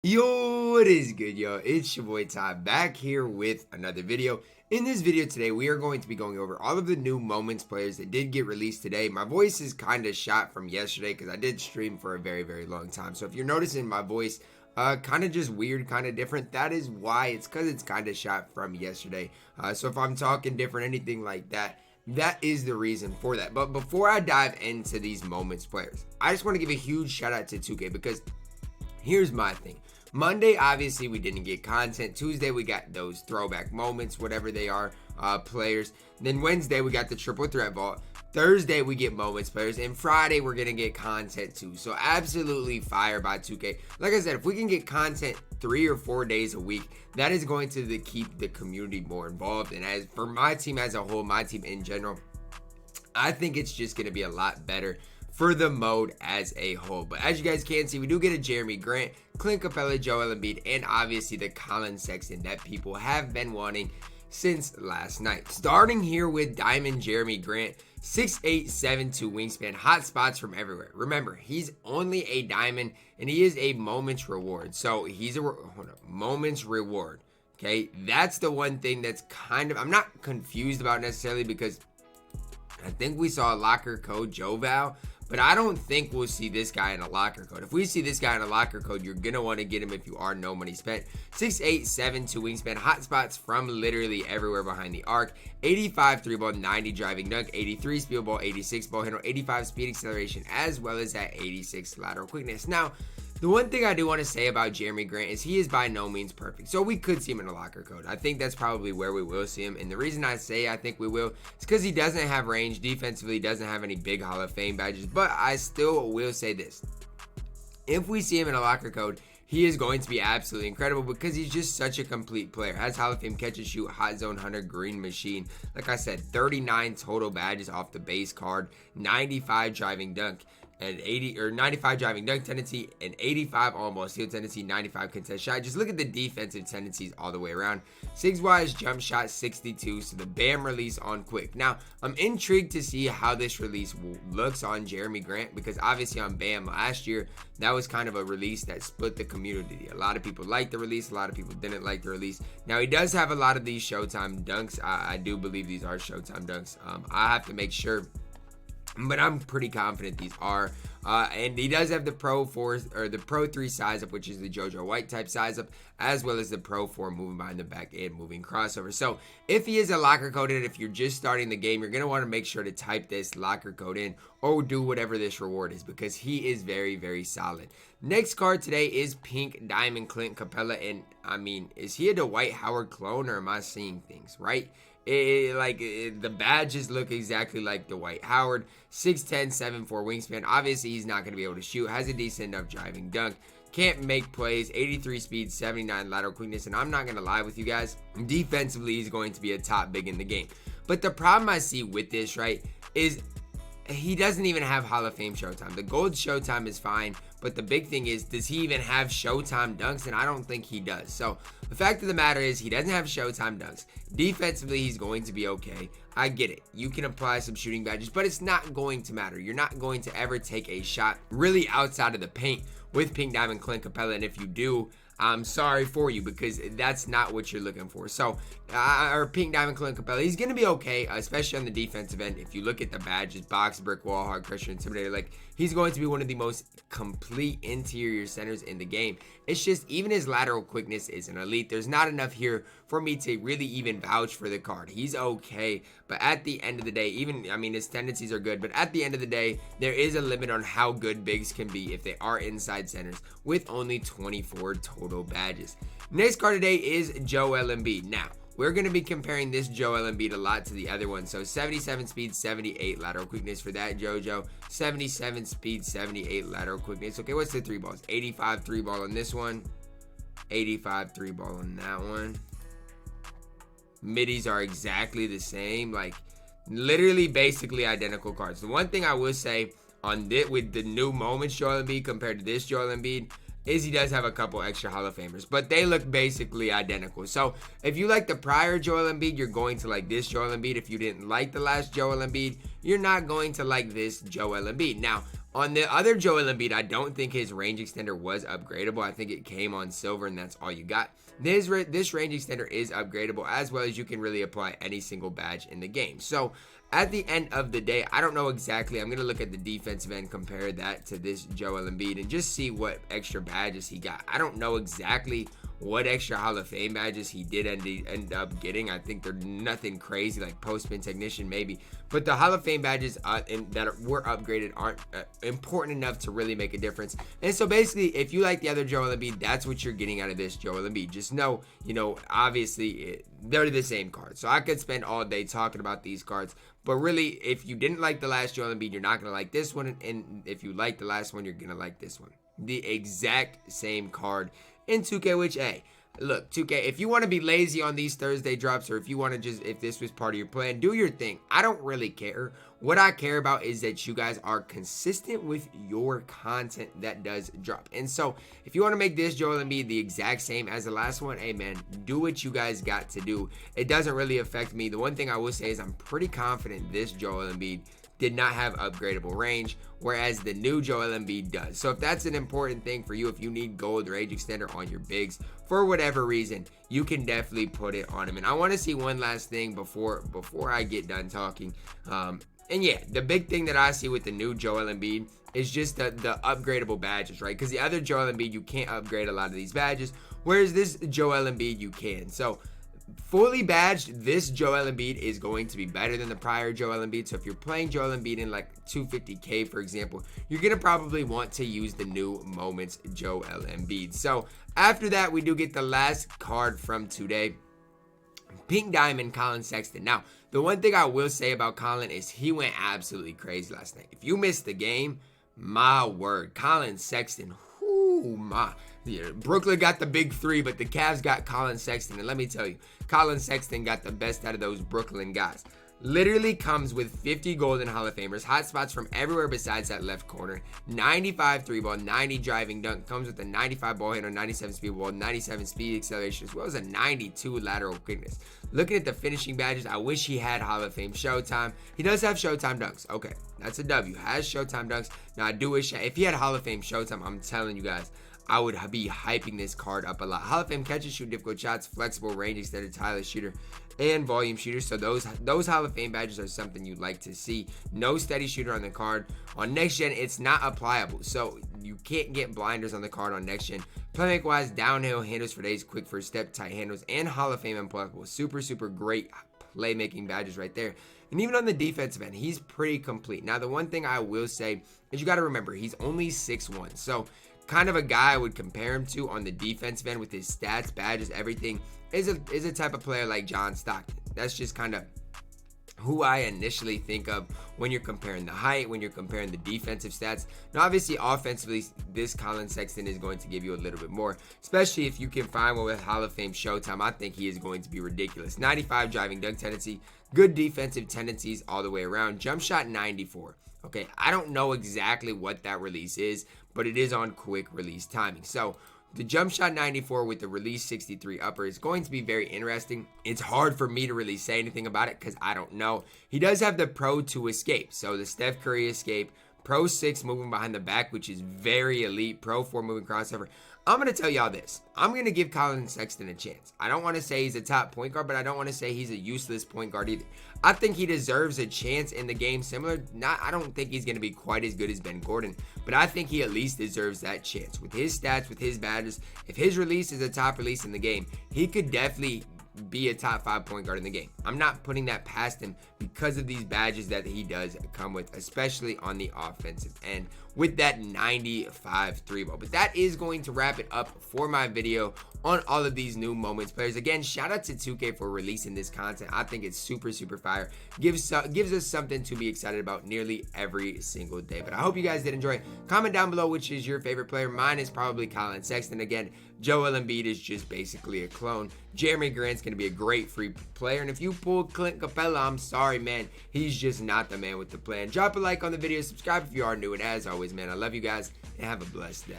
Yo, what is good, yo? It's your boy Ty back here with another video. In this video today, we are going to be going over all of the new Moments players that did get released today. My voice is kind of shot from yesterday because I did stream for a very long time. So if you're noticing my voice kind of just weird, kind of different, that is why. It's because it's kind of shot from yesterday. So if I'm talking different, anything like that, that is the reason for that. But before I dive into these Moments players, I just want to give a huge shout out to 2K because here's my thing. Monday, obviously, we didn't get content. Tuesday, we got those throwback moments, whatever they are, players. Then Wednesday, we got the triple threat vault. Thursday, we get moments players. And Friday, we're going to get content too. So absolutely fire by 2K. Like I said, if we can get content 3 or 4 days a week, that is going to keep the community more involved. And as for my team as a whole, my team in general, I think it's just going to be a lot better for the mode as a whole. But as you guys can see, we do get a Jerami Grant, Clint Capella, Joel Embiid, and obviously the Collin Sexton that people have been wanting since last night. Starting here with Diamond Jerami Grant, 6'8", 7'2" wingspan, hot spots from everywhere. Remember, he's only a diamond and he is a moment's reward. So he's a moment's reward. Okay, that's the one thing that's kind of, I'm not confused about necessarily because I think we saw a locker code Joval, but I don't think we'll see this guy in a locker code. If we see this guy in a locker code, you're going to want to get him if you are no money spent. 6'8", 7'2" wingspan, hot spots from literally everywhere behind the arc. 85 3 ball, 90 driving dunk, 83 speed ball, 86 ball handle, 85 speed acceleration, as well as that 86 lateral quickness. Now, the one thing I do want to say about Jerami Grant is he is by no means perfect. So we could see him in a locker code. I think that's probably where we will see him. And the reason I say I think we will is because he doesn't have range. Defensively, doesn't have any big Hall of Fame badges. But I still will say this. If we see him in a locker code, he is going to be absolutely incredible because he's just such a complete player. Has Hall of Fame catch and shoot, hot zone hunter, green machine. Like I said, 39 total badges off the base card, 95 driving dunk, and 95 driving dunk tendency, and 85 almost steal tendency, 95 contest shot. Just look at the defensive tendencies all the way around. 6-wise jump shot 62, so the BAM release on quick. Now, I'm intrigued to see how this release looks on Jerami Grant because obviously on BAM last year, that was kind of a release that split the community. A lot of people liked the release, a lot of people didn't like the release. Now, he does have a lot of these Showtime dunks. I do believe these are Showtime dunks. I have to make sure, but I'm pretty confident these are. And he does have the Pro 4 or the Pro 3 size up, which is the JoJo White type size up, as well as the Pro 4 moving behind the back and moving crossover. So if he is a locker coded, if you're just starting the game, you're going to want to make sure to type this locker code in or do whatever this reward is because he is very solid. Next card today is Pink Diamond Clint Capella. And I mean, is he a Dwight Howard clone or am I seeing things right? The badges look exactly like Dwight Howard. 6'10", 7'4" wingspan. Obviously, he's not going to be able to shoot. Has a decent enough driving dunk. Can't make plays. 83 speed, 79 lateral quickness. And I'm not going to lie with you guys. Defensively, he's going to be a top big in the game. But the problem I see with this, right, is he doesn't even have Hall of Fame Showtime. The gold Showtime is fine, but the big thing is, does he even have Showtime dunks? And I don't think he does. So the fact of the matter is he doesn't have Showtime dunks. Defensively, he's going to be okay. I get it. You can apply some shooting badges, but it's not going to matter. You're not going to ever take a shot really outside of the paint with Pink Diamond Clint Capella. And if you do, I'm sorry for you because that's not what you're looking for. So, or Pink Diamond Clint Capella, he's going to be okay, especially on the defensive end. If you look at the badges, box, brick wall, hard pressure, intimidator, like he's going to be one of the most complete interior centers in the game. It's just even his lateral quickness is an elite. There's not enough here for me to really even vouch for the card. He's okay, but at the end of the day, his tendencies are good, but at the end of the day, there is a limit on how good bigs can be if they are inside centers with only 24 total badges. Next card today is Joel Embiid. Now, we're going to be comparing this Joel Embiid a lot to the other one. So 77 speed, 78 lateral quickness for that JoJo. 77 speed, 78 lateral quickness. Okay, what's the 3 balls? 85 3 ball on this one. 85 3 ball on that one. Middies are exactly the same. Like, literally basically identical cards. The one thing I will say on this, with the new Moments Joel Embiid compared to this Joel Embiid, is he does have a couple extra Hall of Famers, but they look basically identical. So if you like the prior Joel Embiid, you're going to like this Joel Embiid. If you didn't like the last Joel Embiid, you're not going to like this Joel Embiid. Now, on the other Joel Embiid, I don't think his range extender was upgradable. I think it came on silver, and that's all you got. This range extender is upgradable, as well as you can really apply any single badge in the game. So at the end of the day, I don't know exactly. I'm going to look at the defensive end, compare that to this Joel Embiid, and just see what extra badges he got. I don't know exactly what extra Hall of Fame badges he did end up getting. I think they're nothing crazy, like postman technician maybe, but the Hall of Fame badges that were upgraded aren't important enough to really make a difference. And so basically, if you like the other Joel Embiid, that's what you're getting out of this Joel Embiid. Just know, obviously they're the same cards. So I could spend all day talking about these cards, but really, if you didn't like the last Joel Embiid, you're not going to like this one, and if you like the last one, you're going to like this one. The exact same card in 2K, which, hey, look, 2K, if you want to be lazy on these Thursday drops, or if you want to just, if this was part of your plan, do your thing. I don't really care. What I care about is that you guys are consistent with your content that does drop. And so, if you want to make this Joel Embiid the exact same as the last one, hey man, do what you guys got to do. It doesn't really affect me. The one thing I will say is I'm pretty confident this Joel Embiid did not have upgradable range, whereas the new Joel Embiid does. So if that's an important thing for you, if you need gold range extender on your bigs for whatever reason, you can definitely put it on him. And I want to see one last thing before I get done talking. And yeah, the big thing that I see with the new Joel Embiid is just the upgradable badges, right? Because the other Joel Embiid, you can't upgrade a lot of these badges, whereas this Joel Embiid, you can. So fully badged, this Joel Embiid is going to be better than the prior Joel Embiid. So if you're playing Joel Embiid in like 250k, for example, you're going to probably want to use the new Moments Joel Embiid. So after that, we do get the last card from today. Pink Diamond, Collin Sexton. Now, the one thing I will say about Collin is he went absolutely crazy last night. If you missed the game, my word, Collin Sexton, Brooklyn got the big three, but the Cavs got Collin Sexton. And let me tell you, Collin Sexton got the best out of those Brooklyn guys. Literally comes with 50 golden Hall of Famers, hot spots from everywhere besides that left corner, 95 3 ball, 90 driving dunk, comes with a 95 ball handle, 97 speed ball, 97 speed acceleration, as well as a 92 lateral quickness. Looking at the finishing badges, I wish he had Hall of Fame Showtime. He does have Showtime dunks. Okay, that's a W. Has Showtime dunks. Now, I do wish if he had Hall of Fame Showtime, I'm telling you guys, I would be hyping this card up a lot. Hall of Fame catches, shoot difficult shots, flexible range extended, tireless shooter, and volume shooter. So those Hall of Fame badges are something you'd like to see. No steady shooter on the card. On next gen, it's not applicable, so you can't get blinders on the card on next gen. Playmaker wise, downhill handles for days, quick first step, tight handles, and Hall of Fame unpluckable. Super great playmaking badges right there. And even on the defensive end, he's pretty complete. Now, the one thing I will say is you got to remember, he's only 6'1", so kind of a guy I would compare him to on the defensive end with his stats, badges, everything, is a type of player like John Stockton. That's just kind of who I initially think of when you're comparing the height, when you're comparing the defensive stats. Now, obviously, offensively, this Collin Sexton is going to give you a little bit more, especially if you can find one with Hall of Fame Showtime. I think he is going to be ridiculous. 95 driving dunk tendency, good defensive tendencies all the way around. Jump shot 94. Okay, I don't know exactly what that release is, but it is on quick release timing. So the jump shot 94 with the release 63 upper is going to be very interesting. It's hard for me to really say anything about it because I don't know. He does have the Pro 2 escape. So the Steph Curry escape, Pro 6 moving behind the back, which is very elite, Pro 4 moving crossover. I'm going to tell y'all this. I'm going to give Collin Sexton a chance. I don't want to say he's a top point guard, but I don't want to say he's a useless point guard either. I think he deserves a chance in the game similar. I don't think he's going to be quite as good as Ben Gordon, but I think he at least deserves that chance. With his stats, with his badges, if his release is a top release in the game, he could definitely be a top 5 point guard in the game. I'm not putting that past him because of these badges that he does come with, especially on the offensive end with that 95 3 ball. But that is going to wrap it up for my video on all of these new Moments players. Again, shout out to 2K for releasing this content. I think it's super fire. Gives us something to be excited about nearly every single day. But I hope you guys did enjoy. Comment down below which is your favorite player. Mine is probably Collin Sexton. Again, Joel Embiid is just basically a clone. Jerami Grant's going to be a great free player. And if you pull Clint Capella, I'm sorry, man. He's just not the man with the plan. Drop a like on the video. Subscribe if you are new. And as always, man, I love you guys and have a blessed day.